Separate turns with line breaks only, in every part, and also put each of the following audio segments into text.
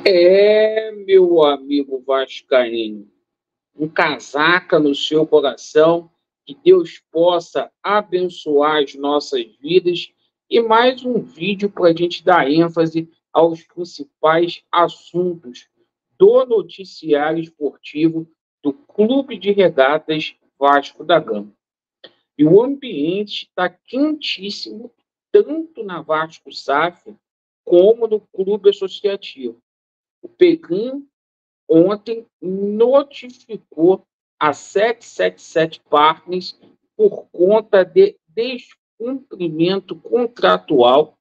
Meu amigo vascaíno, um casaca no seu coração, que Deus possa abençoar as nossas vidas e mais um vídeo para a gente dar ênfase aos principais assuntos do noticiário esportivo do Clube de Regatas Vasco da Gama. E o ambiente está quentíssimo, tanto na Vasco SAF como no Clube Associativo. O Pequim ontem notificou a 777 Partners por conta de descumprimento contratual.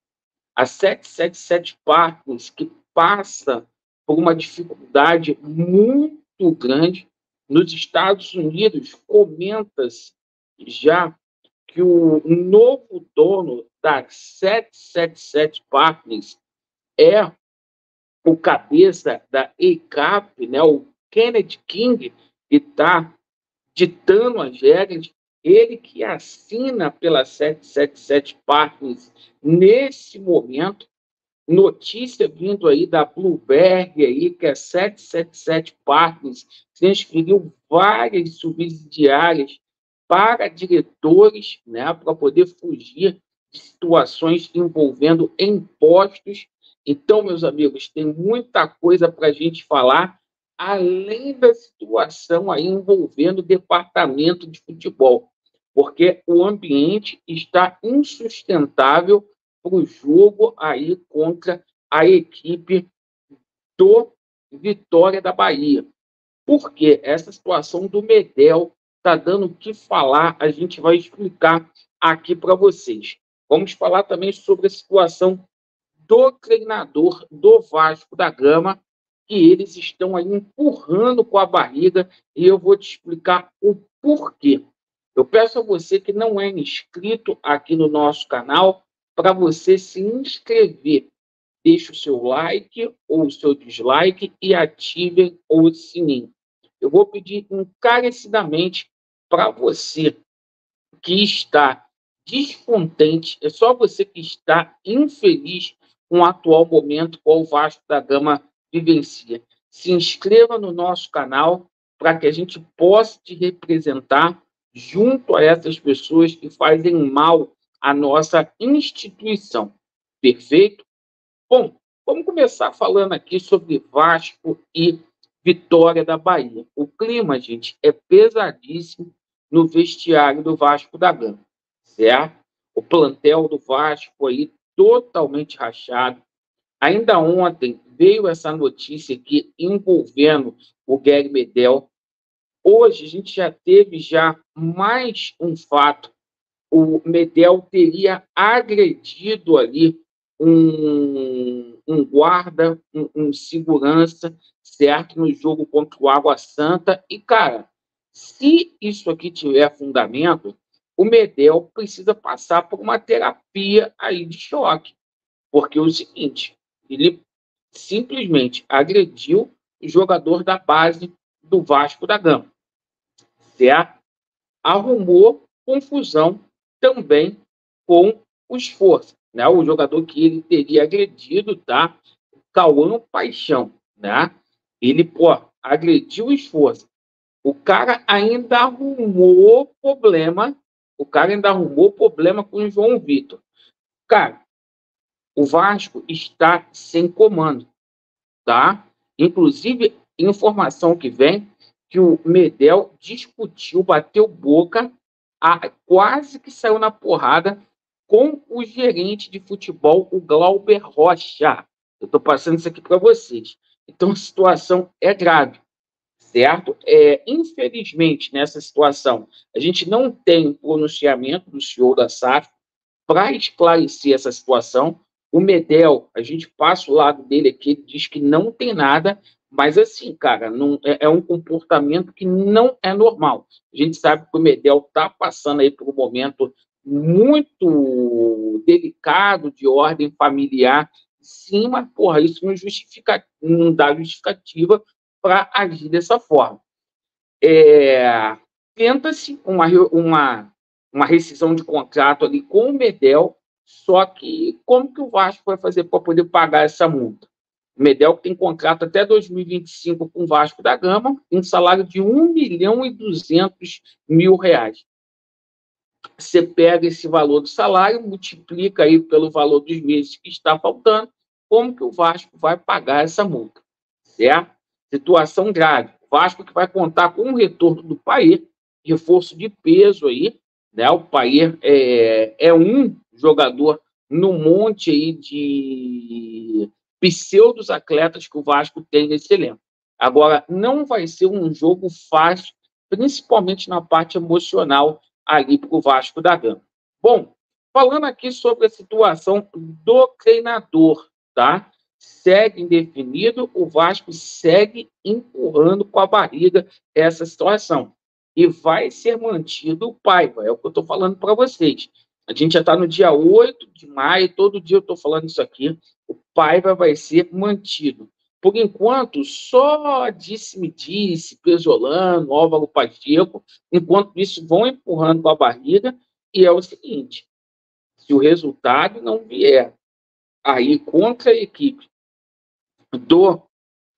A 777 Partners, que passa por uma dificuldade muito grande nos Estados Unidos, comenta-se já que o novo dono da 777 Partners é o cabeça da ECAP, né, o Kenneth King, que está ditando as regras, ele que assina pela 777 Partners nesse momento. Notícia vindo aí da Bloomberg, aí, que a 777 Partners transferiu várias subsidiárias para diretores, né, para poder fugir de situações envolvendo impostos. Então, meus amigos, tem muita coisa para a gente falar, além da situação aí envolvendo o departamento de futebol, porque o ambiente está insustentável para o jogo aí contra a equipe do Vitória da Bahia. Porque essa situação do Medel está dando o que falar, a gente vai explicar aqui para vocês. Vamos falar também sobre a situação do treinador do Vasco da Gama, que eles estão aí empurrando com a barriga, e eu vou te explicar o porquê. Eu peço a você que não é inscrito aqui no nosso canal, para você se inscrever. Deixe o seu like ou o seu dislike e ativem o sininho. Eu vou pedir encarecidamente para você que está descontente, é só você que está infeliz com o atual momento qual o Vasco da Gama vivencia. Se inscreva no nosso canal para que a gente possa te representar junto a essas pessoas que fazem mal à nossa instituição. Perfeito? Bom, vamos começar falando aqui sobre Vasco e Vitória da Bahia. O clima, gente, é pesadíssimo no vestiário do Vasco da Gama, certo? O plantel do Vasco aí totalmente rachado. Ainda ontem veio essa notícia aqui envolvendo o Gary Medel. Hoje a gente já teve mais um fato. O Medel teria agredido ali um guarda, um segurança, certo? No jogo contra o Água Santa. E, cara, se isso aqui tiver fundamento, o Medel precisa passar por uma terapia aí de choque. Porque é o seguinte, ele simplesmente agrediu o jogador da base do Vasco da Gama, certo? Arrumou confusão também com o Esforço, né? O jogador que ele teria agredido, tá? Cauã Paixão, né? Ele, agrediu o Esforço. O cara ainda arrumou problema, com o João Vitor. Cara, o Vasco está sem comando, tá? Inclusive, informação que vem que o Medel discutiu, bateu boca, quase que saiu na porrada com o gerente de futebol, o Glauber Rocha. Eu estou passando isso aqui para vocês. Então, a situação é grave, certo? Infelizmente, nessa situação, a gente não tem um pronunciamento do senhor da SAF para esclarecer essa situação. O Medel, a gente passa o lado dele aqui, ele diz que não tem nada, mas assim, cara, não, é um comportamento que não é normal. A gente sabe que o Medel está passando aí por um momento muito delicado de ordem familiar, sim, mas, isso não dá justificativa para agir dessa forma. Tenta-se uma rescisão de contrato ali com o Medel, só que como que o Vasco vai fazer para poder pagar essa multa? O Medel tem contrato até 2025 com o Vasco da Gama, um salário de R$ 1.200.000. Você pega esse valor do salário, multiplica aí pelo valor dos meses que está faltando, como que o Vasco vai pagar essa multa, certo? Situação grave. O Vasco que vai contar com o retorno do Payet, reforço de peso aí, né? O Payet é um jogador no monte aí de pseudos atletas que o Vasco tem nesse elenco. Agora, não vai ser um jogo fácil, principalmente na parte emocional ali para o Vasco da Gama. Bom, falando aqui sobre a situação do treinador, tá? Segue indefinido, o Vasco segue empurrando com a barriga essa situação. E vai ser mantido o Paiva, é o que eu estou falando para vocês. A gente já está no dia 8 de maio, todo dia eu estou falando isso aqui. O Paiva vai ser mantido. Por enquanto, só disse-me-disse, Pesolano, Álvaro Pacheco, enquanto isso vão empurrando com a barriga, e é o seguinte, se o resultado não vier aí contra a equipe do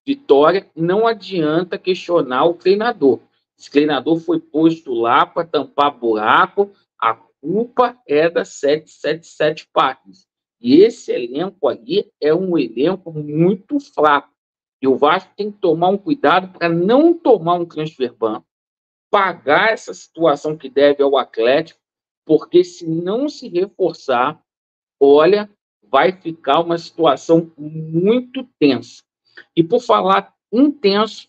Vitória, não adianta questionar o treinador. Esse treinador foi posto lá para tampar buraco, a culpa é da 777 Partners. E esse elenco aí é um elenco muito fraco. E o Vasco tem que tomar um cuidado para não tomar um transfer ban, pagar essa situação que deve ao Atlético, porque se não se reforçar, olha, vai ficar uma situação muito tensa. E por falar intenso,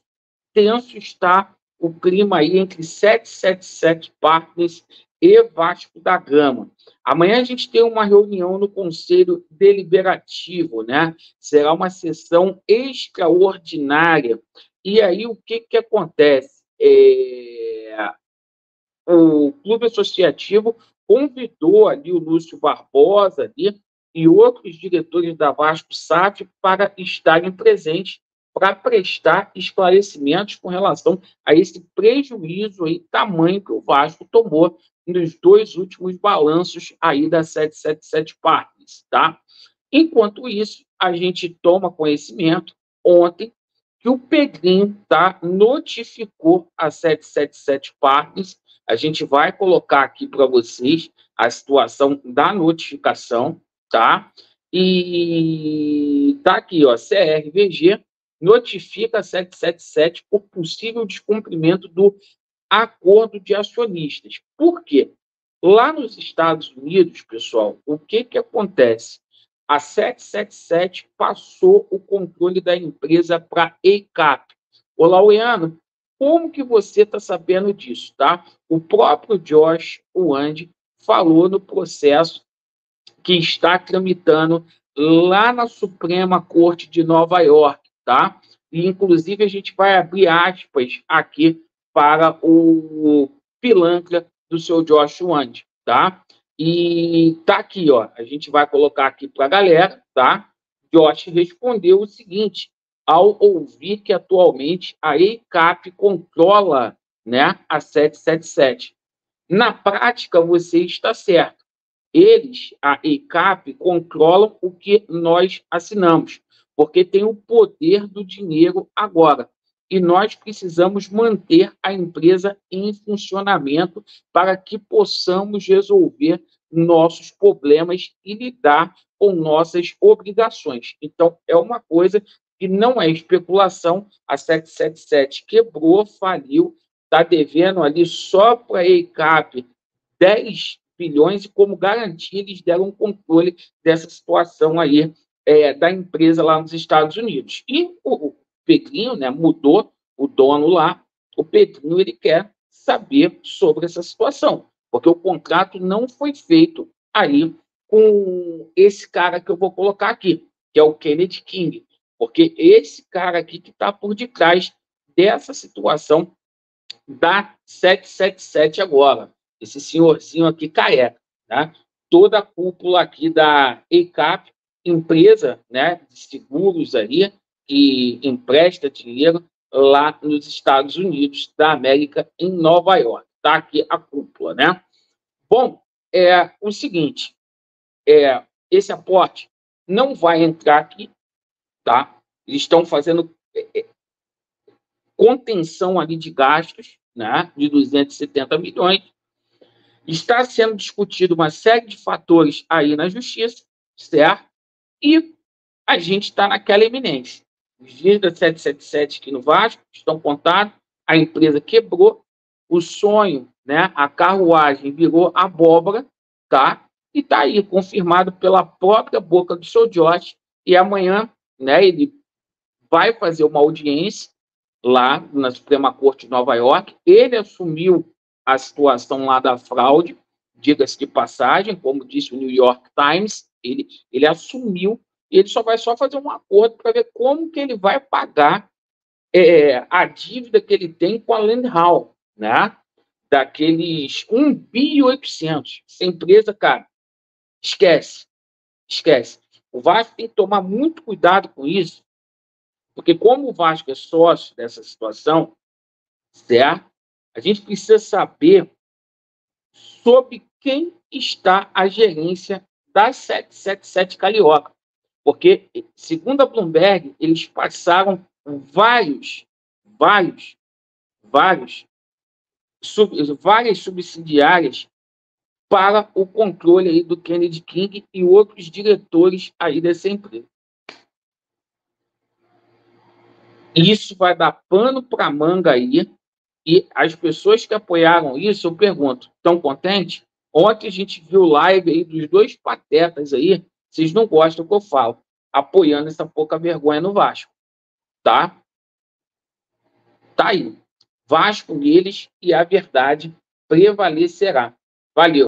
tenso está o clima aí entre 777 Partners e Vasco da Gama. Amanhã a gente tem uma reunião no Conselho Deliberativo, né? Será uma sessão extraordinária. E aí o que acontece? O Clube Associativo convidou ali o Lúcio Barbosa ali, e outros diretores da Vasco SAF para estarem presentes para prestar esclarecimentos com relação a esse prejuízo aí, tamanho que o Vasco tomou nos 2 últimos balanços aí da 777 Partners, tá? Enquanto isso, a gente toma conhecimento ontem que o Pedrinho, tá, notificou a 777 Partners. A gente vai colocar aqui para vocês a situação da notificação, tá? E tá aqui, ó, CRVG notifica a 777 por possível descumprimento do acordo de acionistas. Por quê? Lá nos Estados Unidos, pessoal, o que acontece? A 777 passou o controle da empresa para a EICAP. Olá, Uiano, como que você está sabendo disso, tá? O próprio Josh Wand falou no processo que está tramitando lá na Suprema Corte de Nova York, tá? E, inclusive, a gente vai abrir aspas aqui para o pilantra do seu Josh Wand, tá? E tá aqui, ó, a gente vai colocar aqui para a galera, tá? Josh respondeu o seguinte, ao ouvir que atualmente a EICAP controla, né, a 777. Na prática, você está certo. Eles, a EICAP, controlam o que nós assinamos, porque tem o poder do dinheiro agora. E nós precisamos manter a empresa em funcionamento para que possamos resolver nossos problemas e lidar com nossas obrigações. Então, é uma coisa que não é especulação. A 777 quebrou, faliu, está devendo ali só para a EICAP 10 bilhões e, como garantia, eles deram controle dessa situação aí da empresa lá nos Estados Unidos. E o Pedrinho, né, mudou o dono lá, o Pedrinho ele quer saber sobre essa situação, porque o contrato não foi feito aí com esse cara que eu vou colocar aqui, que é o Kennedy King, porque esse cara aqui que está por detrás dessa situação da 777 agora, esse senhorzinho aqui careca, né? Toda a cúpula aqui da EICAP, empresa, né, de seguros aí, que empresta dinheiro lá nos Estados Unidos da América, em Nova York. Tá aqui a cúpula, né? Bom, é o seguinte, esse aporte não vai entrar aqui, tá? Eles estão fazendo contenção ali de gastos, né, de 270 milhões. Está sendo discutido uma série de fatores aí na justiça, certo? E a gente está naquela eminência. Os dias da 777 aqui no Vasco estão contados, a empresa quebrou, o sonho, né, a carruagem virou abóbora, tá? E está aí, confirmado pela própria boca do seu Jorge, e amanhã, né, ele vai fazer uma audiência lá na Suprema Corte de Nova York. Ele assumiu a situação lá da fraude, diga-se de passagem, como disse o New York Times, ele assumiu, e ele só vai fazer um acordo para ver como que ele vai pagar a dívida que ele tem com a Landhall, né? Daqueles 1.800 bi. Essa empresa, cara, esquece. O Vasco tem que tomar muito cuidado com isso, porque como o Vasco é sócio dessa situação, certo? A gente precisa saber sobre quem está a gerência da 777 Carioca. Porque, segundo a Bloomberg, eles passaram várias subsidiárias para o controle aí do Kennedy King e outros diretores aí dessa empresa. Isso vai dar pano para manga aí, e as pessoas que apoiaram isso, eu pergunto, estão contentes? Ontem a gente viu live aí dos dois patetas aí, vocês não gostam do que eu falo, apoiando essa pouca vergonha no Vasco, tá? Tá aí. Vasco neles e a verdade prevalecerá. Valeu.